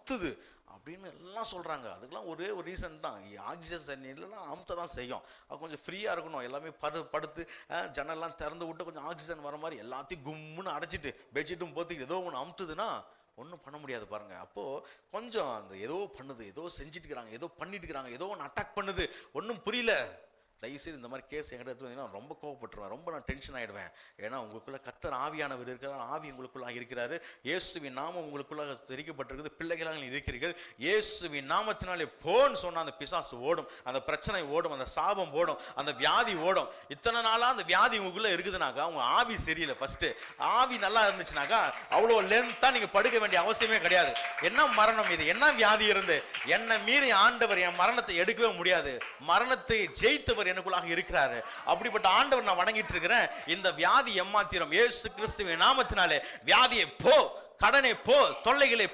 அமுத்துது அப்படின்னு எல்லாம் சொல்கிறாங்க. அதுக்கெல்லாம் ஒரே ஒரு ரீசன் தான், ஆக்சிஜன் தண்ணி இல்லைன்னா அமுத்த தான் செய்யும். அது கொஞ்சம் ஃப்ரீயாக இருக்கணும், எல்லாமே படுத்து ஜன்னல்லாம் திறந்து விட்டு கொஞ்சம் ஆக்சிஜன் வர மாதிரி எல்லாத்தையும் கும்முன்னு அடைச்சிட்டு பெட்ஷீட்டும் போத்துக்கிட்டு ஏதோ ஒன்று அமுத்துதுன்னா ஒன்றும் பண்ண முடியாது பாருங்கள். அப்போது கொஞ்சம் அந்த ஏதோ பண்ணுது, ஏதோ செஞ்சுட்டு இருக்கிறாங்க, ஏதோ பண்ணிட்டு இருக்கிறாங்க, ஏதோ ஒன்று அட்டாக் பண்ணுது, ஒன்றும் புரியல. தயவுசெய்து இந்த மாதிரி கேஸ் என்கிட்ட எடுத்து வந்தீங்கன்னா ரொம்ப கோவப்பட்டுருவேன், ரொம்ப நான் டென்ஷன் ஆகிடுவேன். ஏன்னா உங்களுக்குள்ள கர்த்தர் ஆவியானவர் இருக்கிறார், ஆவி உங்களுக்குள்ள இருக்கிறாரு, இயேசுவின் நாமம் உங்களுக்குள்ள தெரிவிக்கப்பட்டிருக்குது, பிள்ளைகளாக இருக்கிறீர்கள். இயேசுவின் நாமத்தினாலே போன்னு சொன்னால் அந்த பிசாசு ஓடும், அந்த பிரச்சனை ஓடும், அந்த சாபம் ஓடும், அந்த வியாதி ஓடும். இத்தனை நாளாக அந்த வியாதி உங்களுக்குள்ள இருக்குதுனாக்கா உங்க ஆவி சரியில்லை. ஃபர்ஸ்ட் ஆவி நல்லா இருந்துச்சுனாக்கா அவ்வளோ லென்த்தாக நீங்கள் படுக்க வேண்டிய அவசியமே கிடையாது. என்ன மரணம் இது, என்ன வியாதி இருந்து என்னை மீறி ஆண்டவர் என் மரணத்தை எடுக்கவே முடியாது, மரணத்தை ஜெயித்தவர் எனக்குள்ளாக இருக்கிறாரு. அப்படிப்பட்ட ஆண்டவர் நான் வணங்கிட்டு இருக்கிறேன். இந்த வியாதி எம்மாத்திரம் இயேசு கிறிஸ்துவின் நாமத்தினாலே வியாதியை போ, கடனை போ, தொல்லைகளை